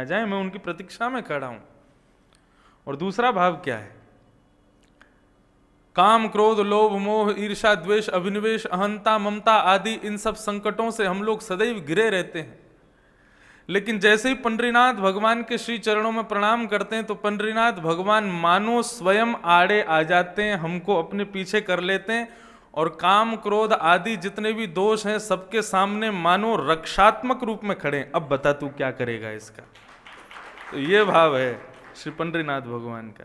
आ जाएं, मैं उनकी प्रतीक्षा में खड़ा हूं। और दूसरा भाव क्या है? काम, क्रोध, लोभ, मोह, ईर्ष्या, द्वेष, अभिनिवेश, अहंता, ममता आदि इन सब संकटों से हम लोग सदैव घिरे रहते हैं। लेकिन जैसे ही पंडरीनाथ भगवान के श्री चरणों में प्रणाम करते हैं तो पंडरीनाथ भगवान मानो स्वयं आड़े आ जाते हैं, हमको अपने पीछे कर लेते हैं और काम, क्रोध आदि जितने भी दोष हैं सबके सामने मानो रक्षात्मक रूप में खड़े हैं। अब बता तू क्या करेगा इसका। तो ये भाव है श्री पंडरीनाथ भगवान का।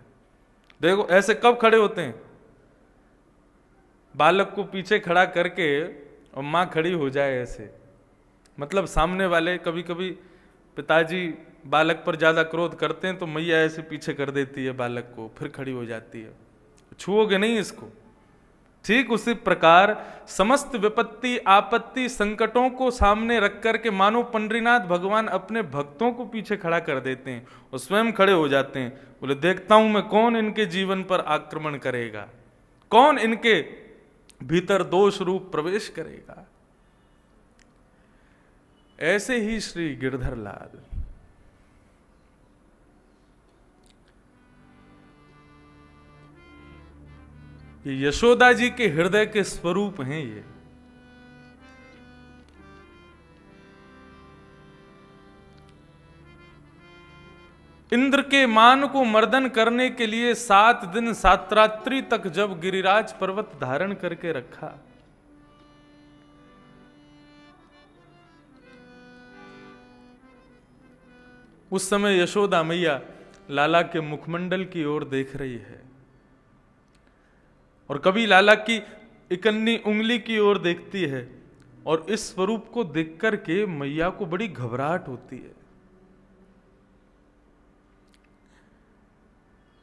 देखो ऐसे कब खड़े होते हैं? बालक को पीछे खड़ा करके और माँ खड़ी हो जाए ऐसे, मतलब सामने वाले, कभी कभी पिताजी बालक पर ज्यादा क्रोध करते हैं तो मैया ऐसे पीछे कर देती है बालक को, फिर खड़ी हो जाती है, छुओगे नहीं इसको। ठीक उसी प्रकार समस्त विपत्ति, आपत्ति, संकटों को सामने रख करके मानो पंडरीनाथ भगवान अपने भक्तों को पीछे खड़ा कर देते हैं और स्वयं खड़े हो जाते हैं। बोले देखता हूं मैं कौन इनके जीवन पर आक्रमण करेगा, कौन इनके भीतर दोष रूप प्रवेश करेगा। ऐसे ही श्री गिरधर लाल ये यशोदा जी के हृदय के स्वरूप हैं। ये इंद्र के मान को मर्दन करने के लिए 7 दिन 7 रात्रि तक जब गिरिराज पर्वत धारण करके रखा, उस समय यशोदा मैया लाला के मुखमंडल की ओर देख रही है और कभी लाला की इकन्नी उंगली की ओर देखती है और इस स्वरूप को देख करके मैया को बड़ी घबराहट होती है।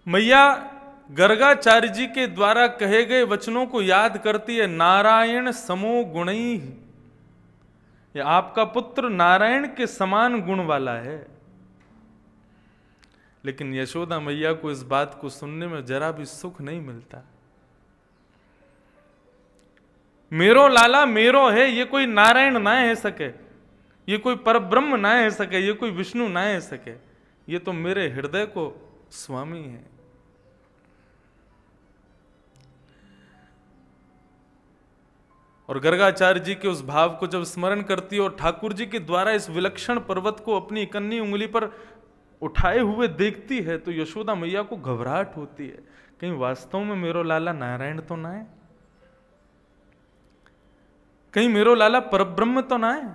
मैया गर्गाचार्य जी के द्वारा कहे गए वचनों को याद करती है। नारायण समो गुणई, ये आपका पुत्र नारायण के समान गुण वाला है। लेकिन यशोदा मैया को इस बात को सुनने में जरा भी सुख नहीं मिलता। मेरो लाला मेरो है, ये कोई नारायण ना है सके, ये कोई परब्रह्म ना है सके, ये कोई विष्णु ना है सके, ये तो मेरे हृदय को स्वामी है। और गर्गाचार्य जी के उस भाव को जब स्मरण करती है और ठाकुर जी के द्वारा इस विलक्षण पर्वत को अपनी इकन्नी उंगली पर उठाए हुए देखती है तो यशोदा मैया को घबराहट होती है, कहीं वास्तव में मेरो लाला नारायण तो ना है, कहीं मेरो लाला परब्रह्म तो ना है।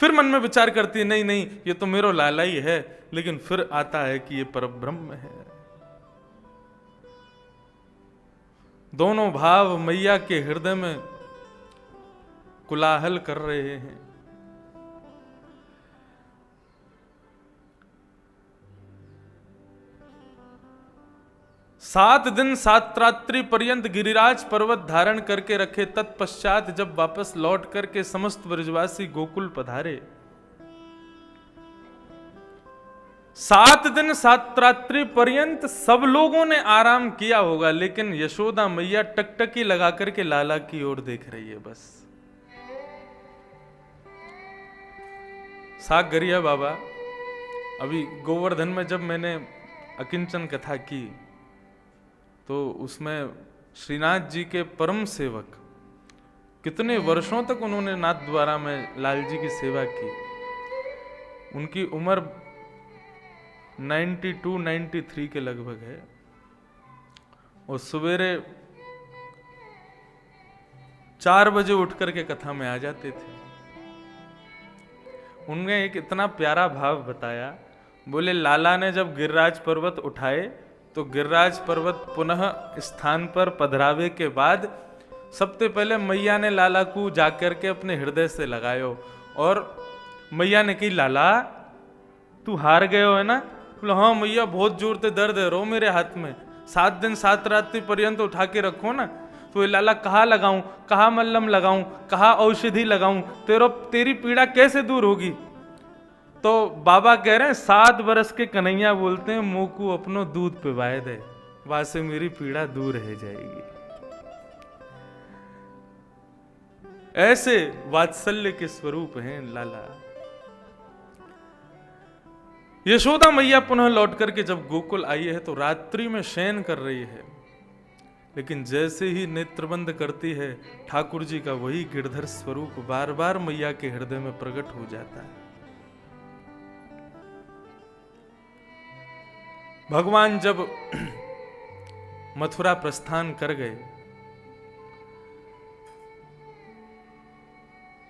फिर मन में विचार करती है नहीं नहीं ये तो मेरो लाला ही है, लेकिन फिर आता है कि ये परब्रह्म है। दोनों भाव मैया के हृदय में कुलाहल कर रहे हैं। सात दिन 7 रात्रि पर्यंत गिरिराज पर्वत धारण करके रखे। तत्पश्चात जब वापस लौट करके समस्त ब्रजवासी गोकुल पधारे, 7 दिन 7 रात्रि पर्यंत सब लोगों ने आराम किया होगा, लेकिन यशोदा मैया टकटकी लगा करके लाला की ओर देख रही है बस। सागरिया बाबा, अभी गोवर्धन में जब मैंने अकिंचन कथा की तो उसमें श्रीनाथ जी के परम सेवक कितने वर्षों तक उन्होंने नाथ द्वारा में लाल जी की सेवा की। उनकी उम्र 92-93 के लगभग है और सवेरे 4 बजे उठ करके कथा में आ जाते थे। उनने एक इतना प्यारा भाव बताया, बोले लाला ने जब गिरिराज पर्वत उठाए तो गिरिराज पर्वत पुनः स्थान पर पधरावे के बाद सबसे पहले मैया ने लाला को जाकर के अपने हृदय से लगायो और मैया ने कही लाला तू हार गए हो है ना? बोले हाँ मैया बहुत जोर से दर्द है, रो मेरे हाथ में, 7 दिन 7 रात्रि पर्यंत उठा के रखो ना। तो लाला कहाँ लगाऊं, कहाँ मल्लम लगाऊं, कहाँ औषधि लगाऊं, तेरी पीड़ा कैसे दूर होगी? तो बाबा कह रहे हैं 7 बरस के कन्हैया बोलते हैं मुंह को अपनो दूध पिवाए दे, वहां से मेरी पीड़ा दूर रह जाएगी। ऐसे वात्सल्य के स्वरूप हैं लाला। यशोदा मैया पुनः लौट करके जब गोकुल आई है तो रात्रि में शयन कर रही है, लेकिन जैसे ही नेत्र बंद करती है ठाकुर जी का वही गिरधर स्वरूप बार बार मैया के हृदय में प्रकट हो जाता है। भगवान जब मथुरा प्रस्थान कर गए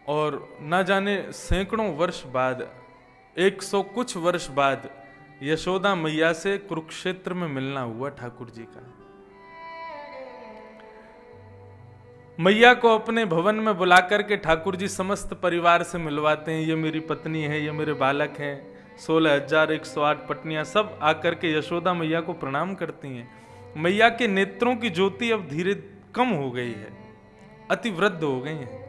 और न जाने सैकड़ों वर्ष बाद, 100 कुछ वर्ष बाद यशोदा मैया से कुरुक्षेत्र में मिलना हुआ ठाकुर जी का। मैया को अपने भवन में बुलाकर के ठाकुर जी समस्त परिवार से मिलवाते हैं। ये मेरी पत्नी है, ये मेरे बालक हैं। 16,108 पत्नियां सब आकर के यशोदा मैया को प्रणाम करती हैं। मैया के नेत्रों की ज्योति अब धीरे कम हो गई है, अति वृद्ध हो गई है।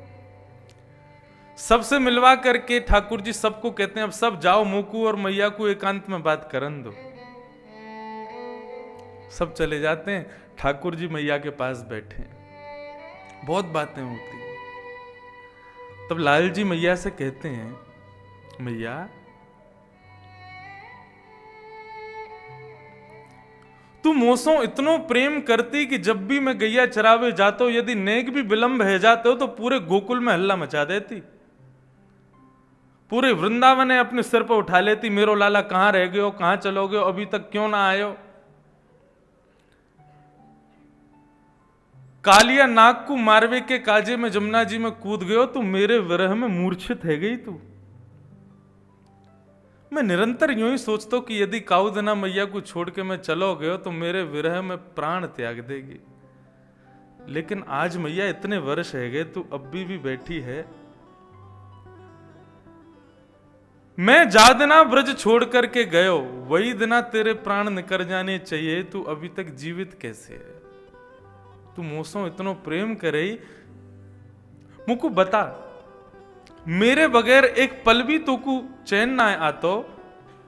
सबसे मिलवा करके ठाकुर जी सबको कहते हैं अब सब जाओ, मोकू और मैया को एकांत में बात करन दो। सब चले जाते हैं, ठाकुर जी मैया के पास बैठे हैं, बहुत बातें होती हैं। तब लाल जी मैया से कहते हैं, मैया तू मोसों इतनो प्रेम करती कि जब भी मैं गैया चरावे जाता हूं, यदि नेक भी विलंब है जाते हो तो पूरे गोकुल में हल्ला मचा देती, पूरे वृंदावन ने अपने सिर पर उठा लेती, मेरो लाला कहां रह गए हो, कहां चलोगे, अभी तक क्यों ना आए हो। कालिया नाग को मारवे के काजे में जमुना जी में कूद गयो, तू मेरे विरह में मूर्छित है गई तू। मैं निरंतर यूं ही सोचता हूं कि यदि काउदना मैया को छोड़ के मैं चलो गयो तो मेरे विरह में प्राण त्याग देगी, लेकिन आज मैया इतने वर्ष है गए, तू अब भी बैठी है। मैं जादना ब्रज छोड़ करके गयो, वही दिना तेरे प्राण निकर जाने चाहिए, तू अभी तक जीवित कैसे है। तू मोसों इतनो प्रेम करे, मुझको बता, मेरे बगैर एक पल भी तो को चैन ना आतो,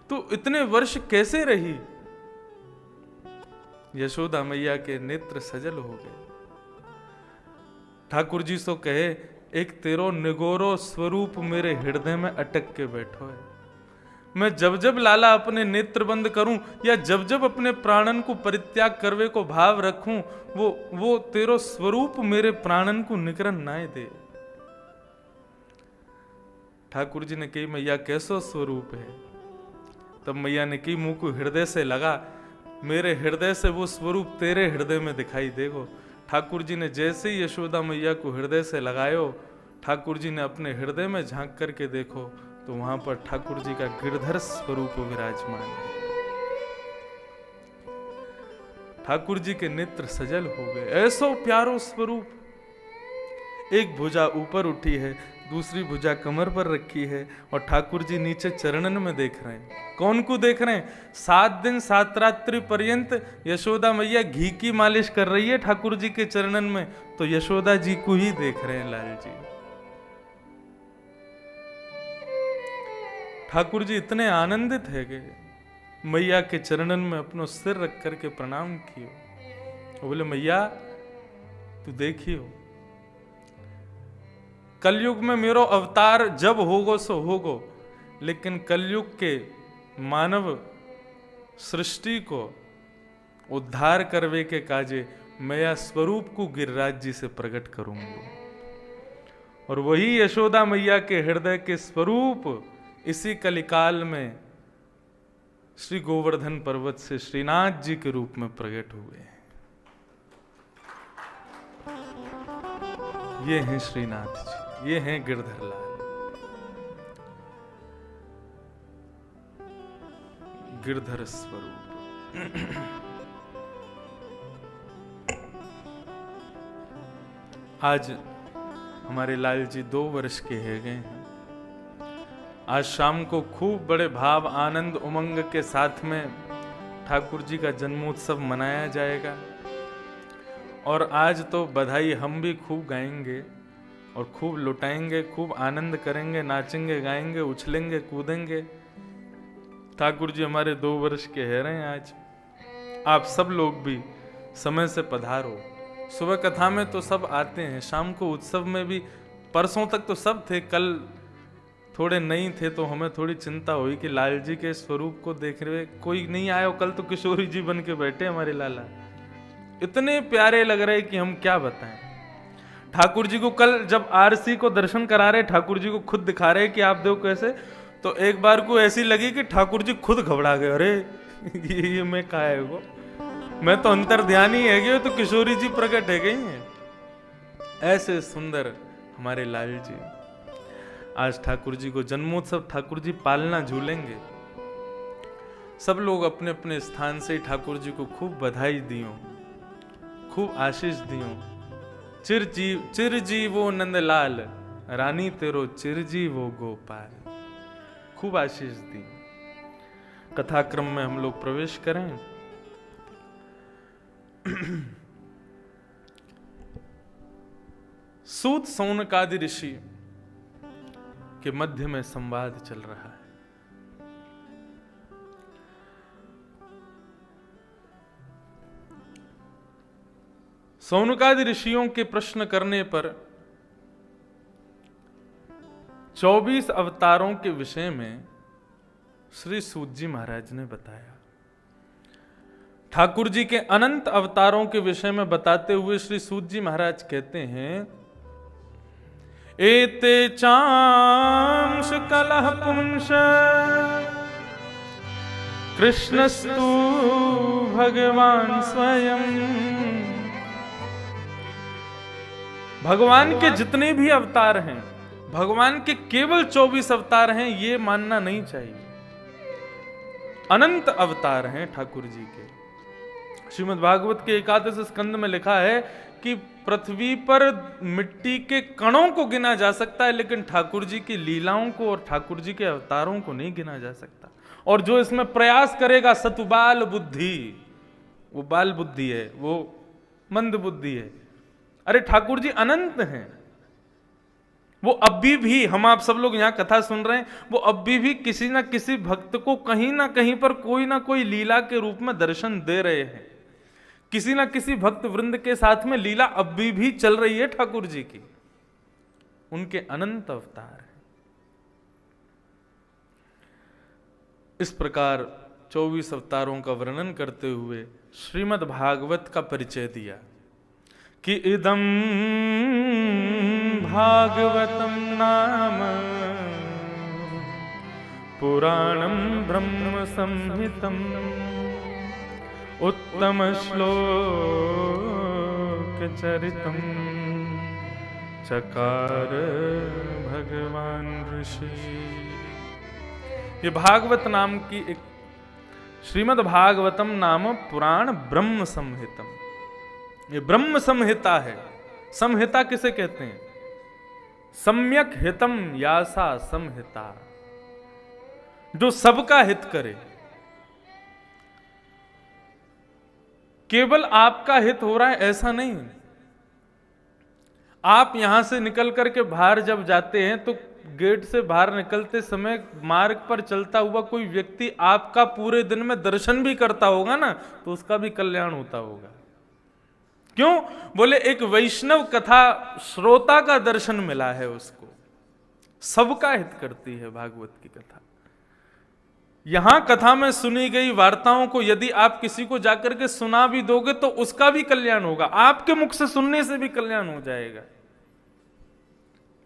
तू इतने वर्ष कैसे रही। यशोदा मैया के नेत्र सजल हो गए। ठाकुर जी सो कहे, एक तेरो निगोरो स्वरूप मेरे हृदय में अटक के बैठो है। मैं जब जब लाला अपने नेत्र बंद करूं या जब जब अपने प्राणन को परित्याग करवे को भाव रखूं, वो तेरो स्वरूप मेरे प्राणन को निकरन ना दे। ठाकुर जी ने कही, मैया कैसो स्वरूप है। तब मैया ने कही, मुंह को हृदय से लगा, मेरे हृदय से वो स्वरूप तेरे हृदय में दिखाई देगो। ठाकुर जी ने जैसे ही यशोदा मैया को हृदय से लगायो, ठाकुर जी ने अपने हृदय में झांक करके देखो तो वहां पर ठाकुर जी का गिरधर स्वरूप विराजमान है। ठाकुर जी के नेत्र सजल हो गए, ऐसो प्यारो स्वरूप। एक भुजा ऊपर उठी है, दूसरी भुजा कमर पर रखी है और ठाकुर जी नीचे चरणन में देख रहे हैं। कौन को देख रहे हैं? 7 दिन 7 रात्रि पर्यंत यशोदा मैया घी की मालिश कर रही है ठाकुर जी के चरणन में, तो यशोदा जी को ही देख रहे हैं लाल जी। ठाकुर जी इतने आनंदित है कि मैया के चरणन में अपनो सिर रख करके प्रणाम कियो। बोले, मैया तू देखियो, कलयुग में मेरो अवतार जब होगो सो होगो, लेकिन कलयुग के मानव सृष्टि को उद्धार करवे के काजे मैया स्वरूप को गिरिराज जी से प्रकट करूंगा। और वही यशोदा मैया के हृदय के स्वरूप इसी कलिकाल में श्री गोवर्धन पर्वत से श्रीनाथ जी के रूप में प्रकट हुए हैं। ये हैं श्रीनाथ जी, ये हैं गिरधर लाल। गिरधर स्वरूप। आज हमारे लाल जी 2 वर्ष के है गए हैं। आज शाम को खूब बड़े भाव आनंद उमंग के साथ में ठाकुर जी का जन्मोत्सव मनाया जाएगा। और आज तो बधाई हम भी खूब गाएंगे और खूब लुटाएंगे, खूब आनंद करेंगे, नाचेंगे, गाएंगे, उछलेंगे, कूदेंगे। ठाकुर जी हमारे 2 वर्ष के है रहे हैं आज। आप सब लोग भी समय से पधारो। सुबह कथा में तो सब आते हैं, शाम को उत्सव में भी परसों तक तो सब थे, कल थोड़े नहीं थे, तो हमें थोड़ी चिंता हुई कि लाल जी के स्वरूप को देख रहे कोई नहीं आया। कल तो किशोरी जी बन के बैठे हमारे लाला, इतने प्यारे लग रहे कि हम क्या बताएं। ठाकुर जी को कल जब आरसी को दर्शन करा रहे, ठाकुर जी को खुद दिखा रहे कि आप देखो कैसे, तो एक बार को ऐसी लगी कि ठाकुर जी खुद घबरा गए, अरे ये मैं कहा है वो, मैं तो अंतर ध्यान ही है गए, तो किशोरी जी प्रकट है गई हैं। ऐसे सुंदर हमारे लाल जी। आज ठाकुर जी को जन्मोत्सव, ठाकुर जी पालना झूलेंगे। सब लोग अपने अपने स्थान से ठाकुर जी को खूब बधाई दियो, खूब आशीष दियो। चिरजीवो नंदलाल, रानी तेरो चिरजीवो गोपाल। खूब आशीष दी। कथाक्रम में हम लोग प्रवेश करें। सूत सौनकादि ऋषि के मध्य में संवाद चल रहा है। सौनकादि ऋषियों के प्रश्न करने पर 24 अवतारों के विषय में श्री सूत जी महाराज ने बताया। ठाकुर जी के अनंत अवतारों के विषय में बताते हुए श्री सूत जी महाराज कहते हैं, एते चांश कलह पुंस कृष्णस्तु भगवान स्वयं। भगवान के जितने भी अवतार हैं, भगवान के केवल 24 अवतार हैं, ये मानना नहीं चाहिए। अनंत अवतार हैं ठाकुर जी के। श्रीमद् भागवत के 11 स्कंद में लिखा है कि पृथ्वी पर मिट्टी के कणों को गिना जा सकता है, लेकिन ठाकुर जी की लीलाओं को और ठाकुर जी के अवतारों को नहीं गिना जा सकता। और जो इसमें प्रयास करेगा सतुबाल बुद्धि, वो बाल बुद्धि है, वो मंद बुद्धि है। अरे ठाकुर जी अनंत हैं, वो अभी भी, हम आप सब लोग यहां कथा सुन रहे हैं, वो अभी भी किसी ना किसी भक्त को कहीं ना कहीं पर कोई ना कोई लीला के रूप में दर्शन दे रहे हैं। किसी ना किसी भक्त वृंद के साथ में लीला अभी भी चल रही है ठाकुर जी की। उनके अनंत अवतार हैं। इस प्रकार 24 अवतारों का वर्णन करते हुए श्रीमद् भागवत का परिचय दिया कि इदं भागवतं नाम पुराणं ब्रह्म संहितं उत्तम श्लोक चरितं चकार भगवान ऋषि। ये भागवत नाम की एक श्रीमद् भागवतम नाम पुराण ब्रह्म संहितम, ये ब्रह्म संहिता है। संहिता किसे कहते हैं? सम्यक हितम यासा संहिता, जो सबका हित करे। केवल आपका हित हो रहा है ऐसा नहीं। आप यहां से निकल करके बाहर जब जाते हैं तो गेट से बाहर निकलते समय मार्ग पर चलता हुआ कोई व्यक्ति आपका पूरे दिन में दर्शन भी करता होगा ना, तो उसका भी कल्याण होता होगा। क्यों? बोले एक वैष्णव कथा श्रोता का दर्शन मिला है उसको। सबका हित करती है भागवत की कथा। यहां कथा में सुनी गई वार्ताओं को यदि आप किसी को जाकर के सुना भी दोगे तो उसका भी कल्याण होगा, आपके मुख से सुनने से भी कल्याण हो जाएगा।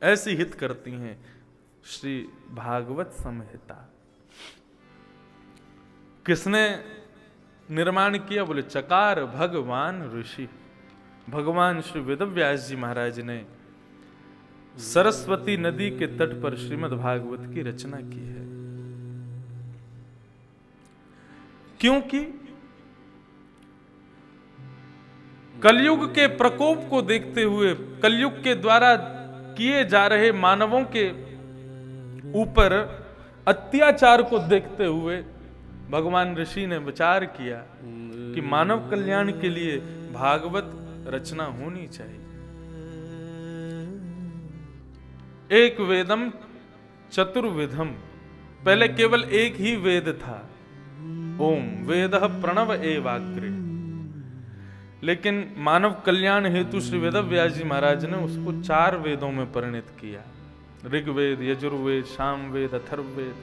ऐसी हित करती हैं श्री भागवत संहिता। किसने निर्माण किया? बोले चकार भगवान ऋषि। भगवान श्री वेदव्यास जी महाराज ने सरस्वती नदी के तट पर श्रीमद् भागवत की रचना की है। क्योंकि कलयुग के प्रकोप को देखते हुए, कलयुग के द्वारा किए जा रहे मानवों के ऊपर अत्याचार को देखते हुए भगवान ऋषि ने विचार किया कि मानव कल्याण के लिए भागवत रचना होनी चाहिए। एक वेदम चतुर्विधम, पहले केवल एक ही वेद था, ओम वेदः प्रणव एवाग्रे। लेकिन मानव कल्याण हेतु श्री वेदव्यास जी महाराज ने उसको 4 वेदों में परिणत किया। ऋग्वेद, यजुर्वेद, सामवेद, अथर्ववेद।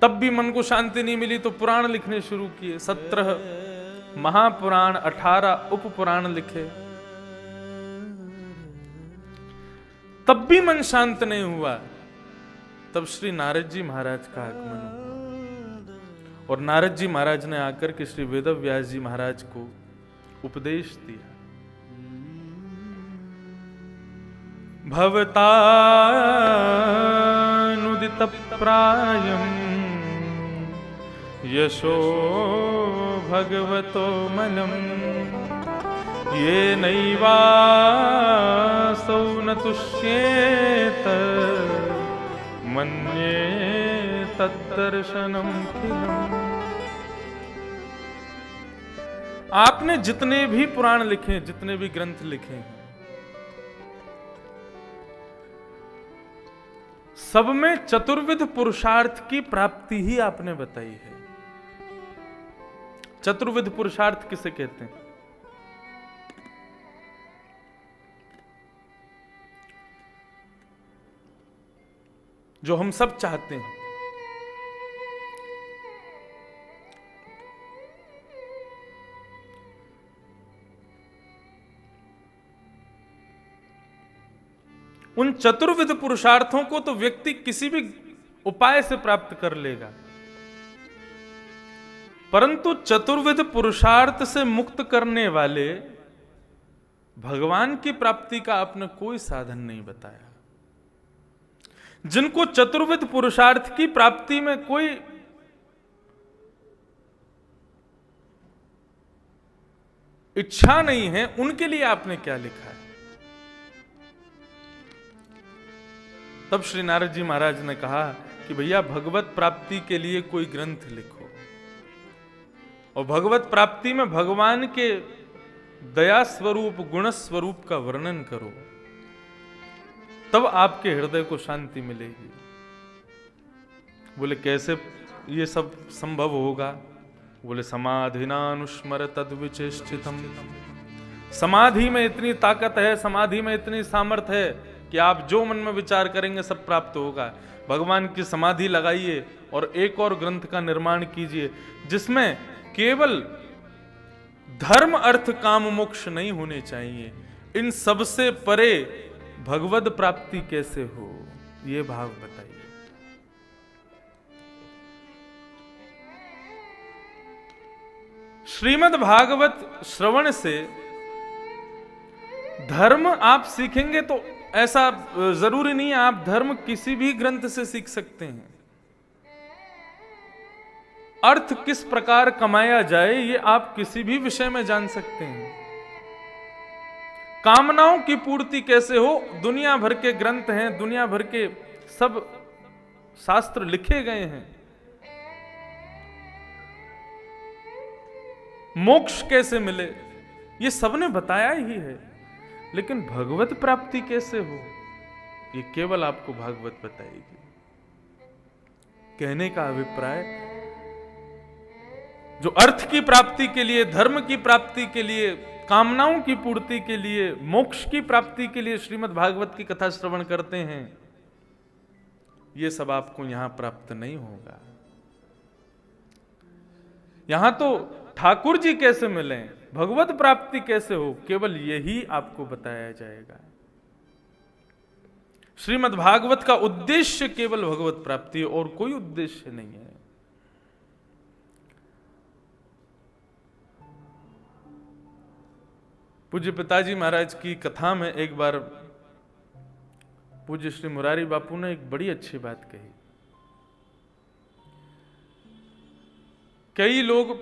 तब भी मन को शांति नहीं मिली तो पुराण लिखने शुरू किए। 17 महापुराण, 18 उपपुराण लिखे। तब भी मन शांत नहीं हुआ। तब श्री नारद जी महाराज का आगमन हुआ और नारद जी महाराज ने आकर के श्री वेदव्यास जी महाराज को उपदेश दिया। भवतानुदित प्रायं यशो भगवतो मलम् ये नैवासौ न तुष्येत मन्ये तद्दर्शनम खिलम्। आपने जितने भी पुराण लिखे, जितने भी ग्रंथ लिखे हैं, सब में चतुर्विध पुरुषार्थ की प्राप्ति ही आपने बताई है। चतुर्विध पुरुषार्थ किसे कहते हैं? जो हम सब चाहते हैं। उन चतुर्विध पुरुषार्थों को तो व्यक्ति किसी भी उपाय से प्राप्त कर लेगा, परंतु चतुर्विध पुरुषार्थ से मुक्त करने वाले भगवान की प्राप्ति का आपने कोई साधन नहीं बताया। जिनको चतुर्विध पुरुषार्थ की प्राप्ति में कोई इच्छा नहीं है, उनके लिए आपने क्या लिखा है? तब श्री नारद जी महाराज ने कहा कि भैया भगवत प्राप्ति के लिए कोई ग्रंथ लिखो और भगवत प्राप्ति में भगवान के दया स्वरूप, गुण स्वरूप का वर्णन करो, तब आपके हृदय को शांति मिलेगी। बोले कैसे ये सब संभव होगा? बोले समाधिनानुस्मर तद्विचेष्टितम्। समाधि में इतनी ताकत है, समाधि में इतनी सामर्थ्य है कि आप जो मन में विचार करेंगे सब प्राप्त होगा। भगवान की समाधि लगाइए और एक और ग्रंथ का निर्माण कीजिए जिसमें केवल धर्म, अर्थ, काम, मोक्ष नहीं होने चाहिए। इन सबसे परे भगवद प्राप्ति कैसे हो, ये भाव बताइए। श्रीमद् भागवत श्रवण से धर्म आप सीखेंगे तो ऐसा जरूरी नहीं है आप धर्म किसी भी ग्रंथ से सीख सकते हैं। अर्थ किस प्रकार कमाया जाए ये आप किसी भी विषय में जान सकते हैं। कामनाओं की पूर्ति कैसे हो, दुनिया भर के ग्रंथ हैं, दुनिया भर के सब शास्त्र लिखे गए हैं। मोक्ष कैसे मिले ये सबने बताया ही है, लेकिन भगवत प्राप्ति कैसे हो ये केवल आपको भागवत बताएगी। कहने का अभिप्राय, जो अर्थ की प्राप्ति के लिए, धर्म की प्राप्ति के लिए, कामनाओं की पूर्ति के लिए, मोक्ष की प्राप्ति के लिए श्रीमद् भागवत की कथा श्रवण करते हैं, ये सब आपको यहां प्राप्त नहीं होगा। यहां तो ठाकुर जी कैसे मिले, भगवत प्राप्ति कैसे हो, केवल यही आपको बताया जाएगा। श्रीमद् भागवत का उद्देश्य केवल भगवत प्राप्ति है और कोई उद्देश्य नहीं है। पूज्य पिताजी महाराज की कथा में एक बार पूज्य श्री मुरारी बापू ने एक बड़ी अच्छी बात कही। कई लोग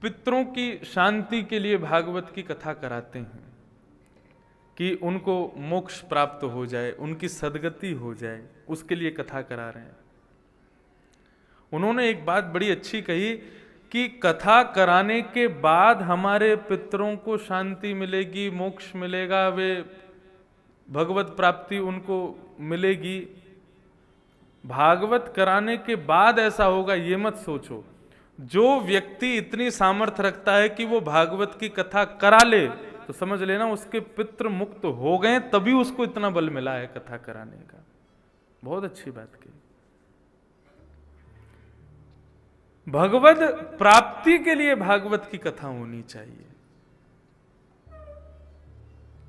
पितरों की शांति के लिए भागवत की कथा कराते हैं कि उनको मोक्ष प्राप्त हो जाए, उनकी सद्गति हो जाए, उसके लिए कथा करा रहे हैं। उन्होंने एक बात बड़ी अच्छी कही कि कथा कराने के बाद हमारे पितरों को शांति मिलेगी, मोक्ष मिलेगा, वे भगवत प्राप्ति उनको मिलेगी। भागवत कराने के बाद ऐसा होगा ये मत सोचो। जो व्यक्ति इतनी सामर्थ्य रखता है कि वो भागवत की कथा करा ले, तो समझ लेना उसके पितृ मुक्त हो गए, तभी उसको इतना बल मिला है कथा कराने का। बहुत अच्छी बात की। भगवत प्राप्ति के लिए भागवत की कथा होनी चाहिए,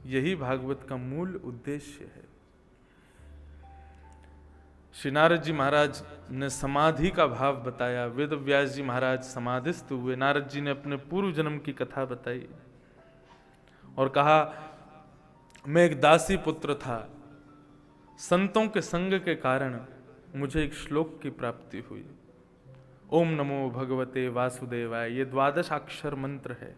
यही भागवत का मूल उद्देश्य है। श्री नारद जी महाराज ने समाधि का भाव बताया। वेद व्यास जी महाराज समाधिस्थ हुए। नारद जी ने अपने पूर्व जन्म की कथा बताई और कहा, मैं एक दासी पुत्र था, संतों के संग के कारण मुझे एक श्लोक की प्राप्ति हुई। ओम नमो भगवते वासुदेवाय, ये 12 अक्षर मंत्र है।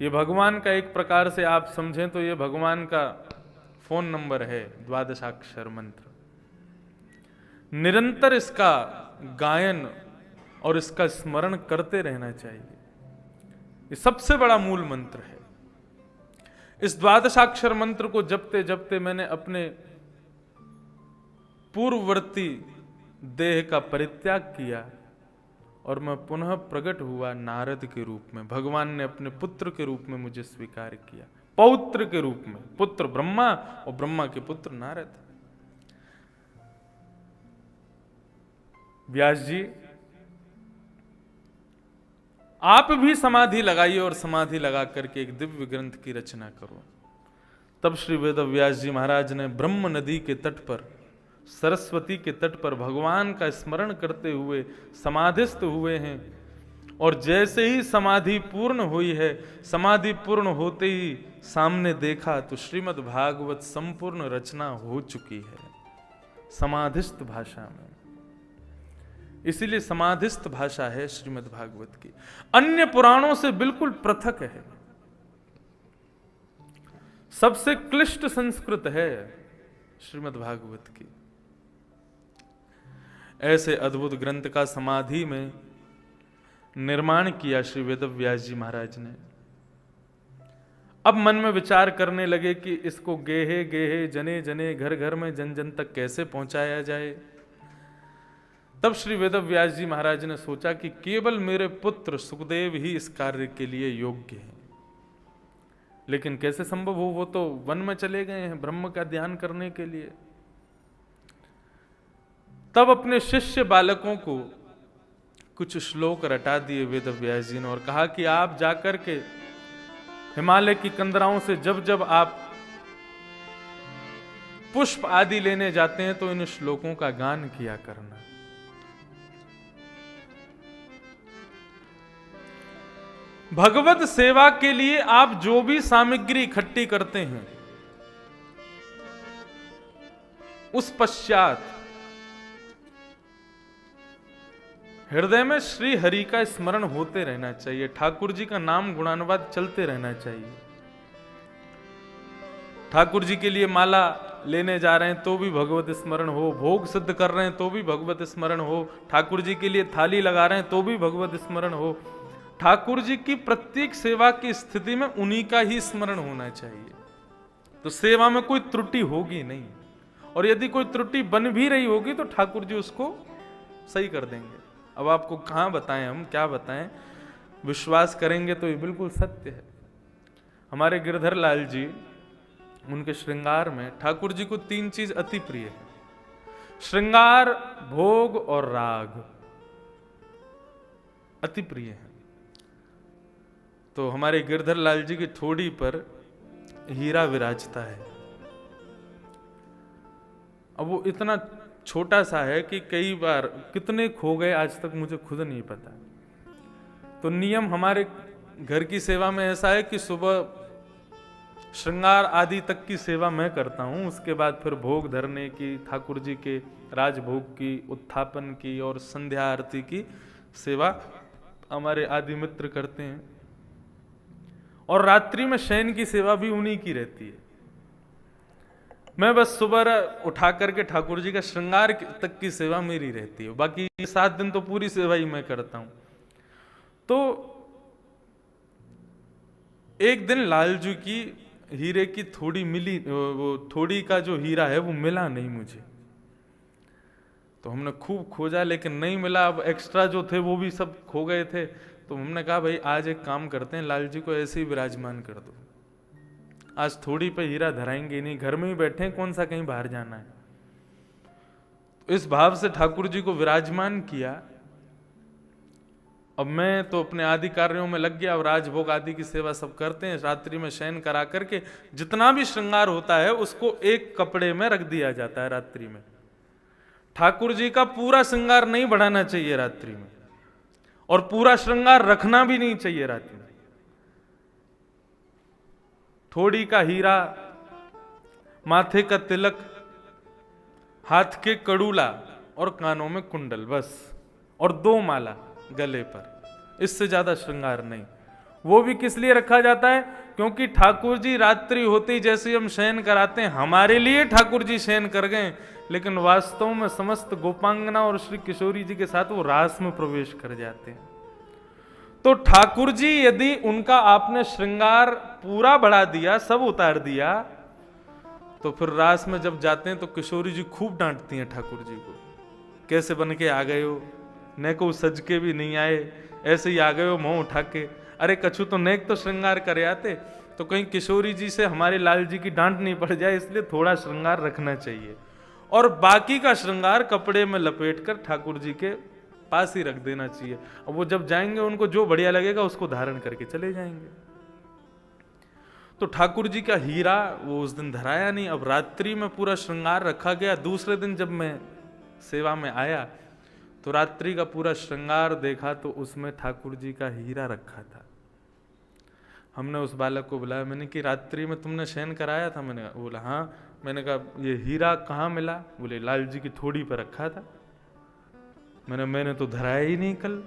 ये भगवान का एक प्रकार से आप समझें तो ये भगवान का फोन नंबर है, 12 अक्षर मंत्र। निरंतर इसका गायन और इसका स्मरण करते रहना चाहिए। ये सबसे बड़ा मूल मंत्र है। इस 12 अक्षर मंत्र को जपते जपते मैंने अपने पूर्ववर्ती देह का परित्याग किया और मैं पुनः प्रकट हुआ नारद के रूप में। भगवान ने अपने पुत्र के रूप में मुझे स्वीकार किया, पौत्र के रूप में। पुत्र ब्रह्मा और ब्रह्मा के पुत्र नारद। व्यास जी, आप भी समाधि लगाइए और समाधि लगा करके एक दिव्य ग्रंथ की रचना करो। तब श्री वेद व्यास जी महाराज ने ब्रह्म नदी के तट पर, सरस्वती के तट पर भगवान का स्मरण करते हुए समाधिस्थ हुए हैं। और जैसे ही समाधि पूर्ण हुई है, समाधि पूर्ण होते ही सामने देखा तो श्रीमद् भागवत संपूर्ण रचना हो चुकी है समाधिस्थ भाषा में। इसीलिए समाधिस्थ भाषा है श्रीमद् भागवत की, अन्य पुराणों से बिल्कुल पृथक है। सबसे क्लिष्ट संस्कृत है श्रीमद् भागवत की। ऐसे अद्भुत ग्रंथ का समाधि में निर्माण किया श्री वेद व्यास जी महाराज ने। अब मन में विचार करने लगे कि इसको गेहे गेहे, जने जने, घर घर में, जन जन तक कैसे पहुंचाया जाए। तब श्री वेद व्यास जी महाराज ने सोचा कि केवल मेरे पुत्र सुखदेव ही इस कार्य के लिए योग्य हैं। लेकिन कैसे संभव हो, वो तो वन में चले गए हैं ब्रह्म का ध्यान करने के लिए। तब अपने शिष्य बालकों को कुछ श्लोक रटा दिए वेद व्यास जी ने और कहा कि आप जाकर के हिमालय की कंदराओं से जब जब आप पुष्प आदि लेने जाते हैं तो इन श्लोकों का गान किया करना। भगवत सेवा के लिए आप जो भी सामग्री इकट्ठी करते हैं, उस पश्चात हृदय में श्री हरि का स्मरण होते रहना चाहिए। ठाकुर जी का नाम गुणानुवाद चलते रहना चाहिए। ठाकुर जी के लिए माला लेने जा रहे हैं तो भी भगवत स्मरण हो, भोग सिद्ध कर रहे हैं तो भी भगवत स्मरण हो, ठाकुर जी के लिए थाली लगा रहे हैं तो भी भगवत स्मरण हो। ठाकुर जी की प्रत्येक सेवा की स्थिति में उन्हीं का ही स्मरण होना चाहिए। तो सेवा में कोई त्रुटि होगी नहीं, और यदि कोई त्रुटि बन भी रही होगी तो ठाकुर जी उसको सही कर देंगे। अब आपको कहाँ बताएं, हम क्या बताएं, विश्वास करेंगे तो ये बिल्कुल सत्य है। हमारे गिरधर लाल जी, उनके श्रृंगार में ठाकुर जी को 3 चीज अति प्रिय है: श्रृंगार, भोग और राग अति प्रिय है। तो हमारे गिरधर लाल जी की ठोड़ी पर हीरा विराजता है। अब वो इतना छोटा सा है कि कई बार कितने खो गए आज तक मुझे खुद नहीं पता। तो नियम हमारे घर की सेवा में ऐसा है कि सुबह श्रृंगार आदि तक की सेवा मैं करता हूँ, उसके बाद फिर भोग धरने की, ठाकुर जी के राजभोग की, उत्थापन की और संध्या आरती की सेवा हमारे आदि मित्र करते हैं। और रात्रि में शयन की सेवा भी उन्हीं की रहती है। मैं बस सुबह उठा करके ठाकुर जी का श्रृंगार तक की सेवा मेरी रहती है, बाकी 7 दिन तो पूरी सेवा ही मैं करता हूं। तो एक दिन लाल जी की हीरे की थोड़ी मिली, वो थोड़ी का जो हीरा है वो मिला नहीं मुझे। तो हमने खूब खोजा लेकिन नहीं मिला। अब एक्स्ट्रा जो थे वो भी सब खो गए थे। तो हमने कहा भाई आज एक काम करते हैं, लाल जी को ऐसे ही विराजमान कर दो, आज थोड़ी पे हीरा धराएंगे नहीं, घर में ही बैठे हैं, कौन सा कहीं बाहर जाना है। तो इस भाव से ठाकुर जी को विराजमान किया। अब मैं तो अपने आदि कार्यों में लग गया, अब राजभोग आदि की सेवा सब करते हैं। रात्रि में शयन करा करके जितना भी श्रृंगार होता है उसको एक कपड़े में रख दिया जाता है रात्रि में। ठाकुर जी का पूरा श्रृंगार नहीं बढ़ाना चाहिए रात्रि में, और पूरा श्रृंगार रखना भी नहीं चाहिए रात्रि में। थोड़ी का हीरा, माथे का तिलक, हाथ के कड़ूला और कानों में कुंडल, बस, और 2 माला गले पर, इससे ज्यादा श्रृंगार नहीं। वो भी किस लिए रखा जाता है? क्योंकि ठाकुर जी रात्रि होते ही जैसे हम शयन कराते हैं, हमारे लिए ठाकुर जी शयन कर गए, लेकिन वास्तव में समस्त गोपांगना और श्री किशोरी जी के साथ वो रास में प्रवेश कर जाते हैं। तो ठाकुर जी यदि उनका आपने श्रृंगार पूरा बढ़ा दिया, सब उतार दिया, तो फिर रास में जब जाते हैं तो किशोरी जी खूब डांटती हैं ठाकुर जी को, कैसे बन के आ गए हो, न को सज के भी नहीं आए, ऐसे ही आ गए हो मुंह उठा के। अरे कछु तो नेक तो श्रृंगार करे आते, तो कहीं किशोरी जी से हमारे लाल जी की डांट नहीं पड़ जाए, इसलिए थोड़ा श्रृंगार रखना चाहिए, और बाकी का श्रृंगार कपड़े में लपेट कर ठाकुर जी के पास ही रख देना चाहिए। अब वो जब जाएंगे उनको जो बढ़िया लगेगा उसको धारण करके चले जाएंगे। तो ठाकुर जी का हीरा वो उस दिन धराया नहीं। अब रात्रि में पूरा श्रृंगार रखा गया। दूसरे दिन जब मैं सेवा में आया तो रात्रि का पूरा श्रृंगार देखा तो उसमें ठाकुर जी का हीरा रखा था। हमने उस बालक को बुलाया, मैंने कि रात्रि में तुमने शयन कराया था? मैंने बोला हाँ। मैंने कहा ये हीरा कहाँ मिला? बोले लाल जी की थोड़ी पर रखा था। मैंने तो धराया ही नहीं कल।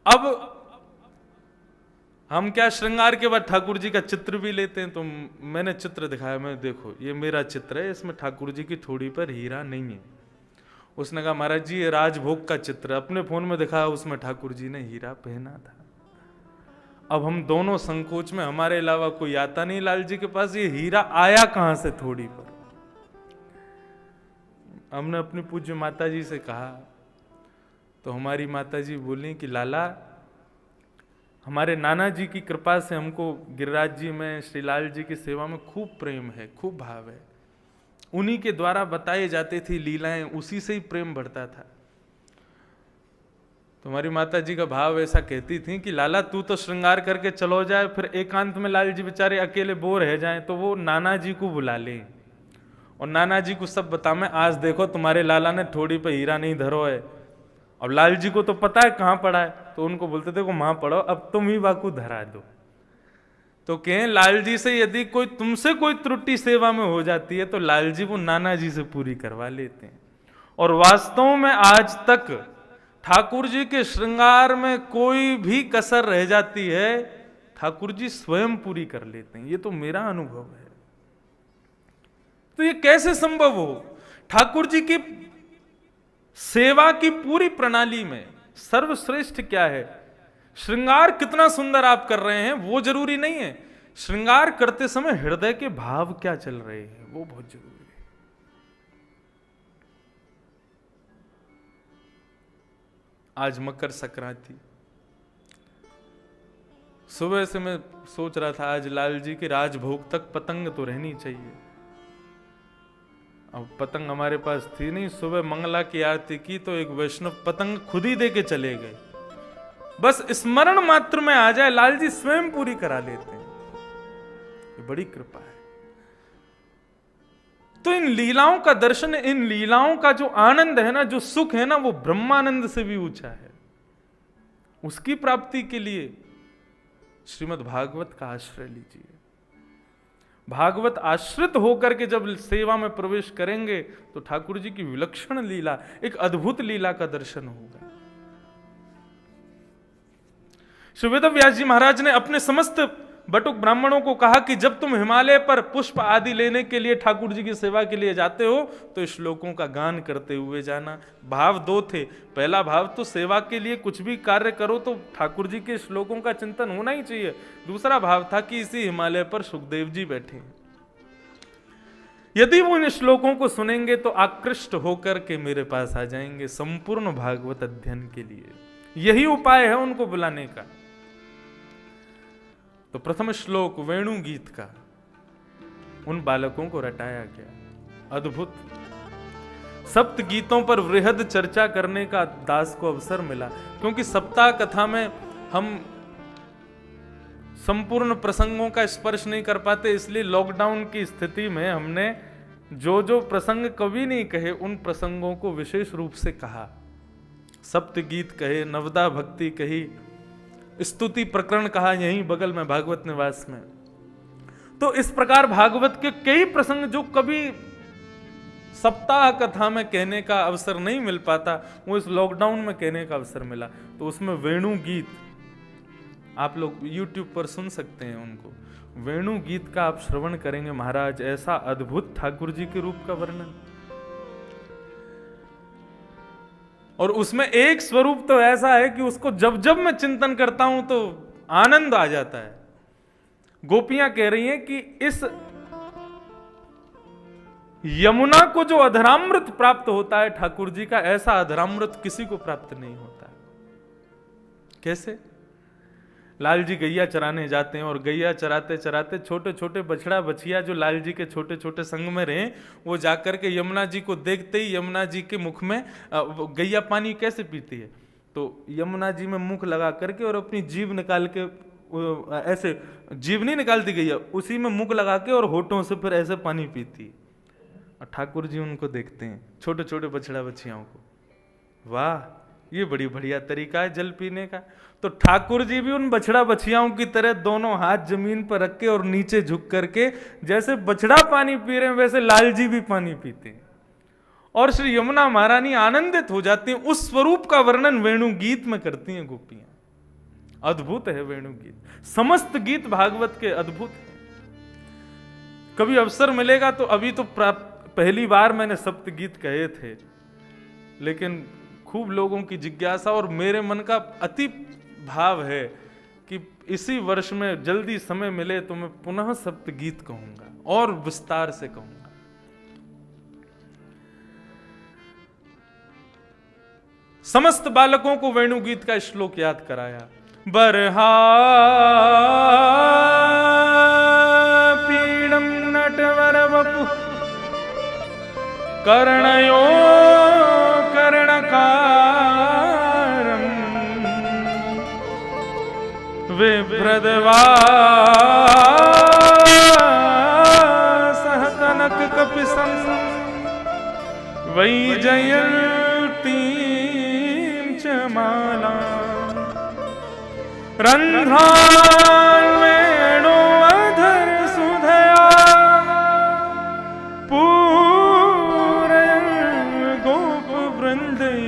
अब हम क्या श्रृंगार के बाद ठाकुर जी का चित्र भी लेते हैं, तो मैंने चित्र दिखाया, मैं देखो ये मेरा चित्र है, इसमें ठाकुर जी की थोड़ी पर हीरा नहीं है। उसने कहा महाराज जी ये राजभोग का चित्र, अपने फोन में दिखाया, उसमें ठाकुर जी ने हीरा पहना था। अब हम दोनों संकोच में, हमारे अलावा कोई आता नहीं लाल जी के पास, ये हीरा आया कहां से थोड़ी पर। हमने अपनी पूज्य माता जी से कहा, तो हमारी माता जी बोली कि लाला हमारे नाना जी की कृपा से हमको गिरिराज जी में, श्रीलाल जी की सेवा में खूब प्रेम है, खूब भाव है। उन्हीं के द्वारा बताए जाते थी लीलाएं, उसी से ही प्रेम बढ़ता था। तो हमारी माता जी का भाव ऐसा कहती थी कि लाला तू तो श्रृंगार करके चलो जाए, फिर एकांत में लाल जी बेचारे अकेले बोर रह जाएं, तो वो नाना जी को बुला लें और नाना जी को सब बता, मैं आज देखो तुम्हारे लाला ने थोड़ी पे हीरा नहीं धरो है। अब लाल जी को तो पता है कहाँ पड़ा है, तो उनको बोलते थे को मां पढ़ो, अब तुम ही बाकू धरा दो। तो कहें लाल जी से यदि कोई तुमसे कोई त्रुटि सेवा में हो जाती है तो लाल जी वो नाना जी से पूरी करवा लेते हैं। और वास्तव में आज तक ठाकुर जी के श्रृंगार में कोई भी कसर रह जाती है, ठाकुर जी स्वयं पूरी कर लेते हैं। ये तो मेरा अनुभव है। तो ये कैसे संभव हो? ठाकुर जी की सेवा की पूरी प्रणाली में सर्वश्रेष्ठ क्या है? श्रृंगार कितना सुंदर आप कर रहे हैं वो जरूरी नहीं है, श्रृंगार करते समय हृदय के भाव क्या चल रहे हैं वो बहुत जरूरी है। आज मकर संक्रांति, सुबह से मैं सोच रहा था आज लाल जी के राजभोग तक पतंग तो रहनी चाहिए। अब पतंग हमारे पास थी नहीं। सुबह मंगला की आरती की तो एक वैष्णव पतंग खुद ही दे के चले गए। बस स्मरण मात्र में आ जाए, लाल जी स्वयं पूरी करा लेते हैं। ये बड़ी कृपा है। तो इन लीलाओं का दर्शन, इन लीलाओं का जो आनंद है ना, जो सुख है ना, वो ब्रह्मानंद से भी ऊंचा है। उसकी प्राप्ति के लिए श्रीमद् भागवत का आश्रय लीजिए। भागवत आश्रित होकर के जब सेवा में प्रवेश करेंगे तो ठाकुर जी की विलक्षण लीला, एक अद्भुत लीला का दर्शन होगा। श्री वेदव्यास जी महाराज ने अपने समस्त बटुक ब्राह्मणों को कहा कि जब तुम हिमालय पर पुष्प आदि लेने के लिए ठाकुर जी की सेवा के लिए जाते हो तो श्लोकों का गान करते हुए जाना। भाव 2 थे। पहला भाव तो सेवा के लिए कुछ भी कार्य करो तो ठाकुर जी के श्लोकों का चिंतन होना ही चाहिए। दूसरा भाव था कि इसी हिमालय पर सुखदेव जी बैठे हैं। यदि वो इन श्लोकों को सुनेंगे तो आकृष्ट होकर के मेरे पास आ जाएंगे संपूर्ण भागवत अध्ययन के लिए। यही उपाय है उनको बुलाने का। तो प्रथम श्लोक वेणु गीत का उन बालकों को रटाया गया। अद्भुत। सप्त गीतों पर वृहद चर्चा करने का दास को अवसर मिला, क्योंकि सप्ताह कथा में हम संपूर्ण प्रसंगों का स्पर्श नहीं कर पाते, इसलिए लॉकडाउन की स्थिति में हमने जो जो प्रसंग कवि नहीं कहे उन प्रसंगों को विशेष रूप से कहा। सप्त गीत कहे, नवदा भक्ति कही, स्तुति प्रकरण कहा यहीं बगल में भागवत निवास में। तो इस प्रकार भागवत के कई प्रसंग जो कभी सप्ताह कथा में कहने का अवसर नहीं मिल पाता, वो इस लॉकडाउन में कहने का अवसर मिला। तो उसमें वेणु गीत आप लोग YouTube पर सुन सकते हैं उनको। वेणु गीत का आप श्रवण करेंगे महाराज, ऐसा अद्भुत ठाकुर जी के रूप का वर्णन। और उसमें एक स्वरूप तो ऐसा है कि उसको जब जब मैं चिंतन करता हूं तो आनंद आ जाता है। गोपियां कह रही हैं कि इस यमुना को जो अधरामृत प्राप्त होता है ठाकुर जी का, ऐसा अधरामृत किसी को प्राप्त नहीं होता। कैसे? लाल जी गैया चराने जाते हैं और गैया चराते चराते छोटे छोटे बछड़ा बछिया जो लाल जी के छोटे छोटे संग में रहे, वो जाकर के यमुना जी को देखते ही यमुना जी के मुख में गैया पानी कैसे पीती है, तो यमुना जी में मुख लगा करके और अपनी जीभ निकाल के, ऐसे जीभ नहीं निकालती गैया, उसी में मुख लगा के और होठों से फिर ऐसे पानी पीती है। और ठाकुर जी उनको देखते हैं, छोटे छोटे बछड़ा बछियाओं को। वाह, ये बड़ी बढ़िया तरीका है जल पीने का। तो ठाकुर जी भी उन बछड़ा बछियाओं की तरह दोनों हाथ जमीन पर रख के और नीचे झुक करके जैसे बछड़ा पानी पी रहे हैं, वैसे लाल जी भी पानी पीते हैं। और श्री यमुना महारानी आनंदित हो जाती हैं। उस स्वरूप का वर्णन वेणु गीत में करती हैं गोपियां। अद्भुत है वेणु गीत। समस्त गीत भागवत के अद्भुत है। कभी अवसर मिलेगा तो, अभी तो पहली बार मैंने सप्त गीत कहे थे, लेकिन खूब लोगों की जिज्ञासा और मेरे मन का अति भाव है कि इसी वर्ष में जल्दी समय मिले तो मैं पुनः सप्त गीत कहूंगा और विस्तार से कहूंगा। समस्त बालकों को वेणु गीत का श्लोक याद कराया। बरहा पीड़म नटवर वपु कर्णयो कर्णकारम विभ्रदवा सह कनक कपिसं वैजयन्तीं च माला रन्ध्रान् वेणो अधर सुधया पूरयन् गोपवृन्दै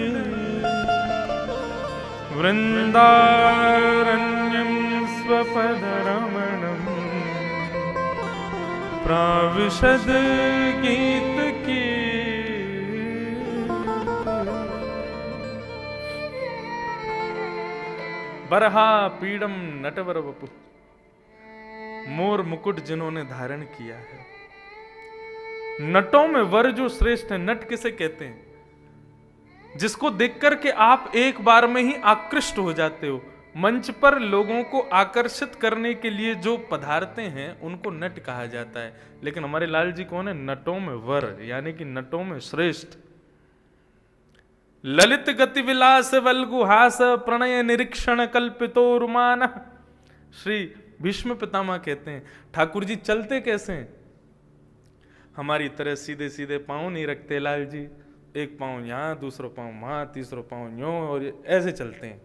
वृन्दारण्यं स्वपदरमणं प्राविशद गीत की। बरहा पीड़म नटवर वपु, मोर मुकुट जिन्होंने धारण किया है। नटों में वर जो श्रेष्ठ है, नट किसे कहते हैं? जिसको देख करके आप एक बार में ही आकृष्ट हो जाते हो। मंच पर लोगों को आकर्षित करने के लिए जो पधारते हैं उनको नट कहा जाता है। लेकिन हमारे लाल जी कौन है? नटों में वर, यानी कि नटों में श्रेष्ठ। ललित गति विलास वल्गुहास प्रणय निरीक्षण कल्पितो रुमान। श्री भीष्म पितामह कहते हैं ठाकुर जी चलते कैसे हैं? हमारी तरह सीधे सीधे पांव नहीं रखते लाल जी, एक पांव यहां, दूसरा पांव वहां, तीसरा पांव यूं, और ऐसे चलते हैं।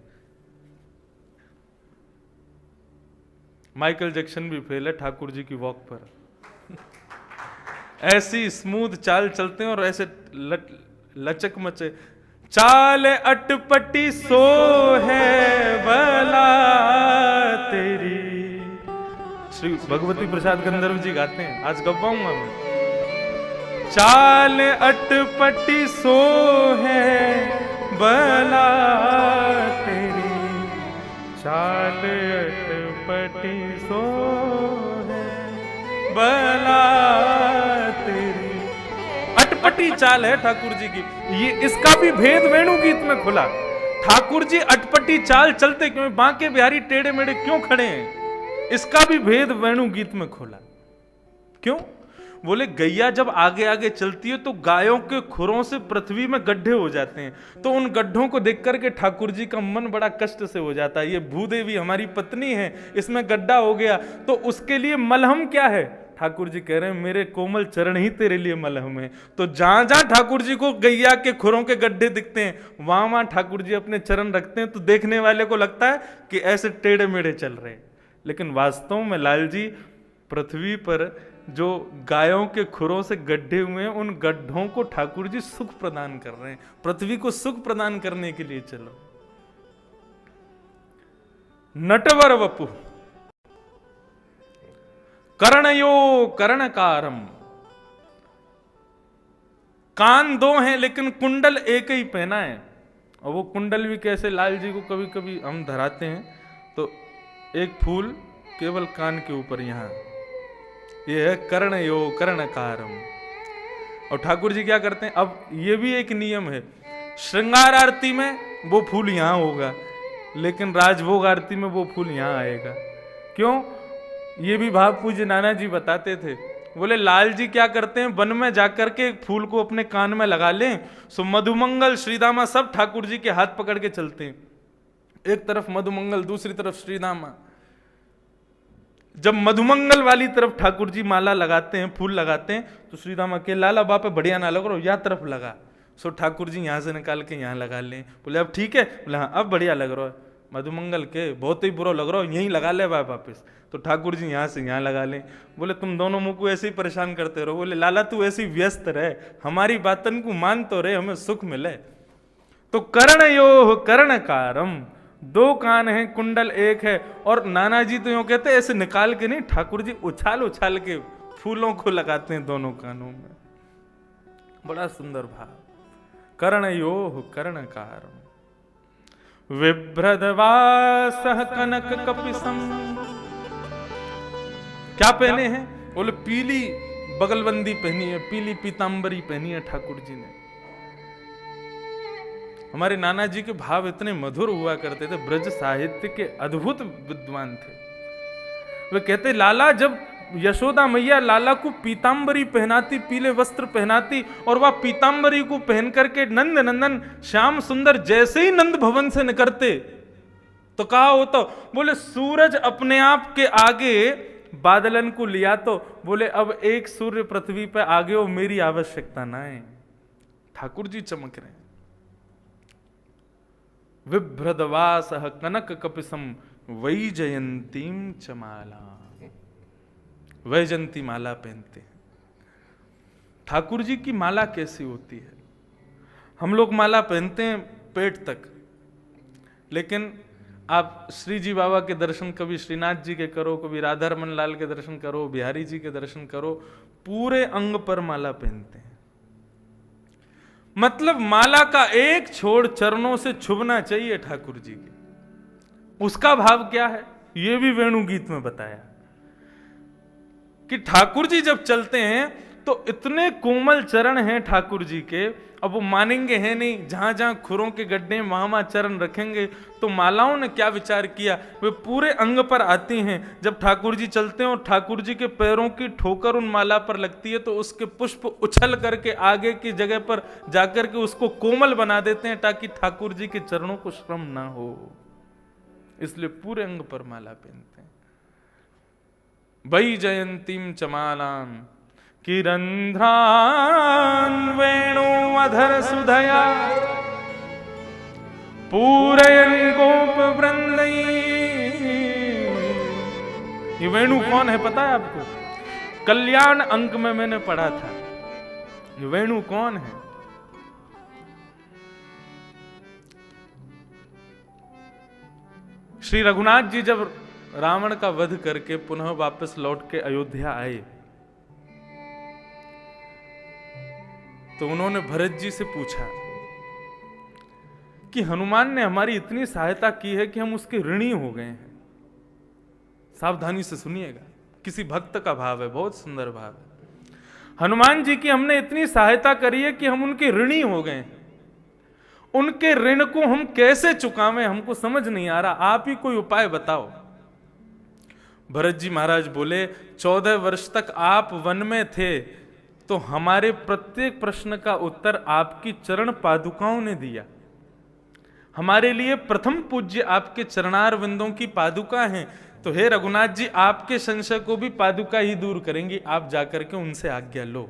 माइकल जैक्सन भी फेल है ठाकुर जी की वॉक पर। ऐसी स्मूथ चाल चलते हैं और ऐसे लचक मचे। चाल अटपटी सो है भला तेरी। श्री भगवती प्रसाद गंधर्व जी गाते हैं, आज गवाऊंगा मैं। चाल अटपटी सो है भला तेरी, चाल अटपटी सो है भला तेरी, अटपटी चाल है ठाकुर जी की। ये इसका भी भेद वेणु गीत में खुला। ठाकुर जी अटपटी चाल चलते क्यों, बांके बिहारी टेढ़े मेढ़े क्यों खड़े हैं, इसका भी भेद वेणु गीत में खुला। क्यों? बोले गैया जब आगे आगे चलती है तो गायों के खुरों से पृथ्वी में गड्ढे हो जाते हैं, तो उन गड्ढों को देख करके ठाकुर जी का मन बड़ा कष्ट से हो जाता है। ये भूदेवी हमारी पत्नी है, इसमें गड्ढा हो गया, तो उसके लिए मलहम क्या है? ठाकुर जी कह रहे हैं मेरे कोमल चरण ही तेरे लिए मलहम है। तो जहां जहां ठाकुर जी को गैया के खुरों के गड्ढे दिखते हैं वहां वहां ठाकुर जी अपने चरण रखते हैं, तो देखने वाले को लगता है कि ऐसे टेढ़े मेढ़े चल रहे हैं। लेकिन वास्तव में लाल जी पृथ्वी पर जो गायों के खुरों से गड्ढे हुए हैं, उन गड्ढों को ठाकुर जी सुख प्रदान कर रहे हैं। पृथ्वी को सुख प्रदान करने के लिए चलो। नटवर वपु कर्णयो कर्णकारम, कान दो हैं लेकिन कुंडल एक ही पहना है। और वो कुंडल भी कैसे, लाल जी को कभी कभी हम धराते हैं तो एक फूल केवल कान के ऊपर, यहां ये है कर्णयो कर्णकारम। और ठाकुर जी क्या करते हैं, अब ये भी एक नियम है, श्रृंगार आरती में वो फूल यहां होगा लेकिन राजभोग आरती में वो फूल यहां आएगा। क्यों? ये भी भाव पूज्य नाना जी बताते थे। बोले लाल जी क्या करते हैं, वन में जाकर के एक फूल को अपने कान में लगा लें, सो मधुमंगल श्रीदामा सब ठाकुर जी के हाथ पकड़ के चलते हैं। एक तरफ मधुमंगल, दूसरी तरफ श्रीदामा। जब मधुमंगल वाली तरफ ठाकुर जी माला लगाते हैं, फूल लगाते हैं, तो श्रीदामा के लाला बापा बढ़िया ना लग रहा, या तरफ लगा। सो ठाकुर जी यहां से निकाल के यहां लगा लें। बोले अब ठीक है? बोले हाँ अब बढ़िया लग रहा है। मधुमंगल के बहुत ही बुरा लग रहा हो, यहीं लगा ले वापस। तो ठाकुर जी यहां से यहां लगा लें। बोले तुम दोनों मुंह को ऐसे ही परेशान करते रहो। बोले लाला तू ऐसी व्यस्त रहे, हमारी बातन को मान तो रहे, हमें सुख मिले। तो कर्णयो कर्णकारम, दो कान हैं, कुंडल एक है। और नाना जी तो यूं कहते ऐसे निकाल के नहीं, ठाकुर जी उछाल उछाल के फूलों को लगाते हैं दोनों कानों में। बड़ा सुंदर भाव। कर्णयो कर्णकारम, विभ्रदवासः कनक कपिसम। क्या पहने हैं? बोले पीली बगलबंदी पहनी है, पीली पीतांबरी पहनी है ठाकुर जी ने। हमारे नाना जी के भाव इतने मधुर हुआ करते थे, ब्रज साहित्य के अद्भुत विद्वान थे। वे कहते लाला जब यशोदा मैया लाला को पीतांबरी पहनाती, पीले वस्त्र पहनाती, और वह पीतांबरी को पहन करके नंद नंदन श्याम सुंदर जैसे ही नंद भवन से निकलते तो कहा होता, बोले सूरज अपने आप के आगे बादलन को लिया, तो बोले अब एक सूर्य पृथ्वी पर आगे हो, मेरी आवश्यकता ना है। ठाकुर जी चमक रहे हैं। विभ्रदवासः कनक कपिसम वैजयंतीम चमाला, वैजयंती माला पहनते हैं। ठाकुर जी की माला कैसी होती है? हम लोग माला पहनते हैं पेट तक, लेकिन आप श्री जी बाबा के दर्शन कभी श्रीनाथ जी के करो, कभी राधा रमन लाल के दर्शन करो, बिहारी जी के दर्शन करो, पूरे अंग पर माला पहनते हैं। मतलब माला का एक छोड़ चरणों से छुभना चाहिए ठाकुर जी के। उसका भाव क्या है ये भी वेणु गीत में बताया कि ठाकुर जी जब चलते हैं तो इतने कोमल चरण हैं ठाकुर जी के, अब वो मानेंगे हैं नहीं, जहां जहां खुरों के गड्ढे वहां वहां चरण रखेंगे। तो मालाओं ने क्या विचार किया, वे पूरे अंग पर आती हैं। जब ठाकुर जी चलते हैं और ठाकुर जी के पैरों की ठोकर उन माला पर लगती है तो उसके पुष्प उछल करके आगे की जगह पर जाकर के उसको कोमल बना देते हैं, ताकि ठाकुर जी के चरणों को श्रम ना हो। इसलिए पूरे अंग पर माला पहनते हैं। वैजयंतीम चमालाम किरंध्रान वेणु अधर सुधया पूरयन गोप वृंदई। ये वेणु कौन है पता है आपको? कल्याण अंक में मैंने पढ़ा था। ये वेणु कौन है? श्री रघुनाथ जी जब रावण का वध करके पुनः वापस लौट के अयोध्या आए तो उन्होंने भरत जी से पूछा कि हनुमान ने हमारी इतनी सहायता की है कि हम उसके ऋणी हो गए हैं। सावधानी से सुनिएगा, किसी भक्त का भाव है, बहुत सुंदर भाव है। हनुमान जी की हमने इतनी सहायता करी है कि हम उनके ऋणी हो गए। उनके ऋण को हम कैसे चुकावें, हमको समझ नहीं आ रहा, आप ही कोई उपाय बताओ। भरत जी महाराज बोले 14 वर्ष तक आप वन में थे तो हमारे प्रत्येक प्रश्न का उत्तर आपकी चरण पादुकाओं ने दिया। हमारे लिए प्रथम पूज्य आपके चरणार विंदों की पादुका हैं, तो हे रघुनाथ जी आपके संशय को भी पादुका ही दूर करेंगी, आप जाकर के उनसे आज्ञा लो।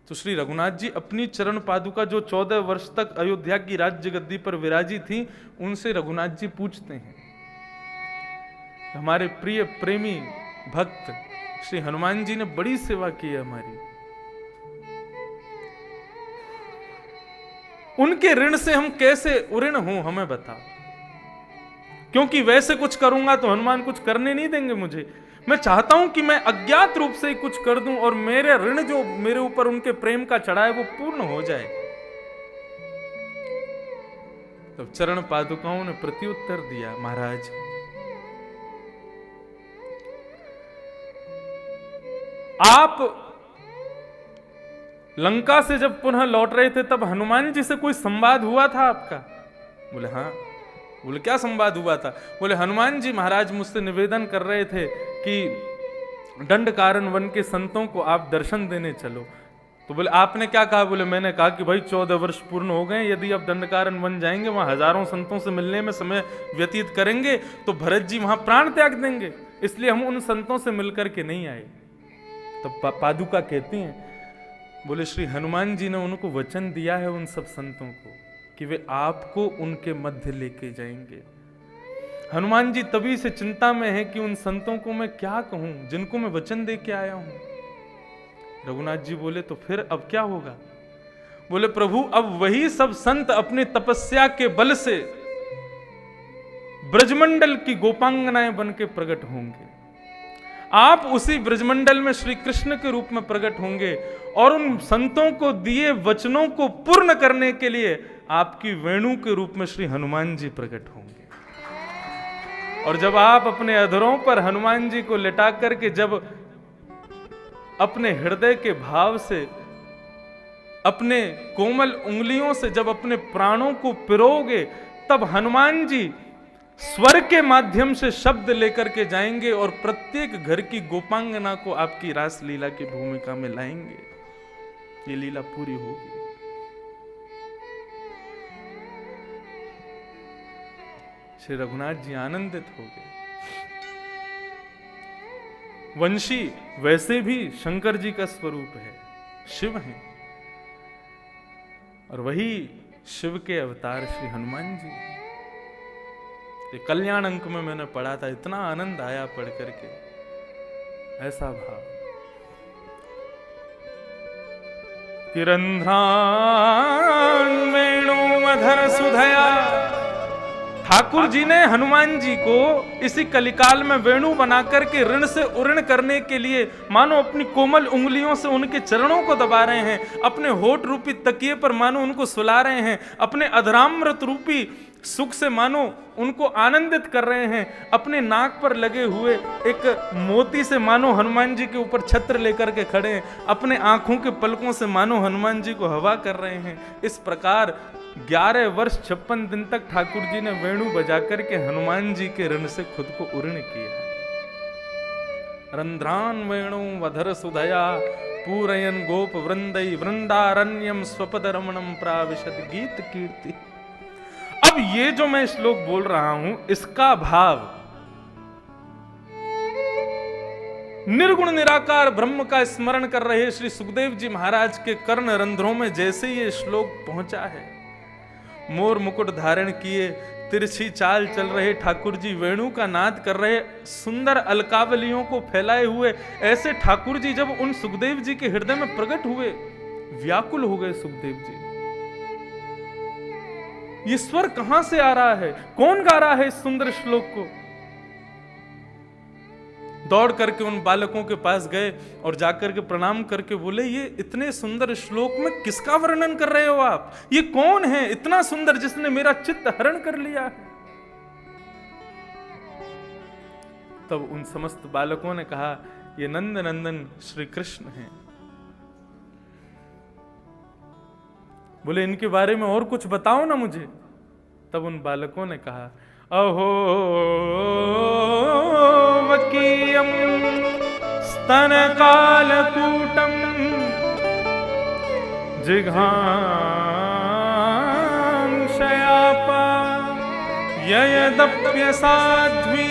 तो श्री रघुनाथ जी अपनी चरण पादुका जो 14 वर्ष तक अयोध्या की राज्य गद्दी पर विराजी थी, उनसे रघुनाथ जी पूछते हैं। हमारे प्रिय प्रेमी भक्त श्री हनुमान जी ने बड़ी सेवा की है हमारी, उनके ऋण से हम कैसे उऋण हों, हमें बताओ। क्योंकि वैसे कुछ करूंगा तो हनुमान कुछ करने नहीं देंगे मुझे। मैं चाहता हूं कि मैं अज्ञात रूप से ही कुछ कर दूं और मेरे ऋण जो मेरे ऊपर उनके प्रेम का चढ़ा है वो पूर्ण हो जाए। तो चरण पादुकाओं ने प्रत्युत्तर दिया, महाराज आप लंका से जब पुनः लौट रहे थे तब हनुमान जी से कोई संवाद हुआ था आपका? बोले हाँ। बोले क्या संवाद हुआ था? बोले हनुमान जी महाराज मुझसे निवेदन कर रहे थे कि दंडकारण्य वन के संतों को आप दर्शन देने चलो। तो बोले आपने क्या कहा? बोले मैंने कहा कि भाई 14 वर्ष पूर्ण हो गए, यदि आप दंडकारण्य वन जाएंगे वहां हजारों संतों से मिलने में समय व्यतीत करेंगे तो भरत जी वहां प्राण त्याग देंगे, इसलिए हम उन संतों से मिलकर के नहीं आए। तो पादुका कहती हैं, बोले श्री हनुमान जी ने उनको वचन दिया है उन सब संतों को कि वे आपको उनके मध्य लेके जाएंगे। हनुमान जी तभी से चिंता में है कि उन संतों को मैं क्या कहूं जिनको मैं वचन दे के आया हूं। रघुनाथ जी बोले तो फिर अब क्या होगा? बोले प्रभु अब वही सब संत अपने तपस्या के बल से ब्रजमंडल की गोपांगनाएं बन के प्रकट होंगे। आप उसी ब्रजमंडल में श्री कृष्ण के रूप में प्रकट होंगे और उन संतों को दिए वचनों को पूर्ण करने के लिए आपकी वेणु के रूप में श्री हनुमान जी प्रकट होंगे। और जब आप अपने अधरों पर हनुमान जी को लिटा करके जब अपने हृदय के भाव से अपने कोमल उंगलियों से जब अपने प्राणों को पिरोगे, तब हनुमान जी स्वर के माध्यम से शब्द लेकर के जाएंगे और प्रत्येक घर की गोपांगना को आपकी रास लीला की भूमिका में लाएंगे। ये लीला पूरी होगी। श्री रघुनाथ जी आनंदित हो गए। वंशी वैसे भी शंकर जी का स्वरूप है, शिव है, और वही शिव के अवतार श्री हनुमान जी। ये कल्याण अंक में मैंने पढ़ा था, इतना आनंद आया पढ़ करके, ऐसा भाव। किरंध्रान वेणुमधर सुधया, ठाकुर जी ने हनुमान जी को इसी कलिकाल में वेणु बनाकर के ऋण से उऋण करने के लिए मानो अपनी कोमल उंगलियों से उनके चरणों को दबा रहे हैं, अपने होठ रूपी तकिए पर मानो उनको सुला रहे हैं, अपने अधरामृत रूपी सुख से मानो उनको आनंदित कर रहे हैं, अपने नाक पर लगे हुए एक मोती से मानो हनुमान जी के ऊपर छत्र लेकर के खड़े हैं, अपने आंखों के पलकों से मानो हनुमान जी को हवा कर रहे हैं। इस प्रकार 11 वर्ष 56 दिन तक ठाकुर जी ने वेणु बजा करके हनुमान जी के ऋण से खुद को उऋण किया। रंध्रान वेणु वधर सुधया पूरयन गोप वृंदई वृंदारण्यम स्वपद रमणम प्राविशद गीत कीर्ति। अब ये जो मैं श्लोक बोल रहा हूं, इसका भाव निर्गुण निराकार ब्रह्म का स्मरण कर रहे श्री सुखदेव जी महाराज के कर्ण रंध्रों में जैसे ये श्लोक पहुंचा है, मोर मुकुट धारण किए तिरछी चाल चल रहे ठाकुर जी वेणु का नाद कर रहे, सुंदर अलकावलियों को फैलाए हुए ऐसे ठाकुर जी जब उन सुखदेव जी के हृदय में प्रकट हुए, व्याकुल हो गए सुखदेव जी। ये स्वर कहां से आ रहा है? कौन गा रहा है इस सुंदर श्लोक को? दौड़ करके उन बालकों के पास गए और जाकर के प्रणाम करके बोले, ये इतने सुंदर श्लोक में किसका वर्णन कर रहे हो आप? ये कौन है इतना सुंदर जिसने मेरा चित्त हरण कर लिया है? तब उन समस्त बालकों ने कहा, ये नंद नंदन श्री कृष्ण हैं, बोले इनके बारे में और कुछ बताओ ना मुझे। तब उन बालकों ने कहा, अहो वकीयम स्तन कालकूटम जिघांशयापा ययदप्य साध्वी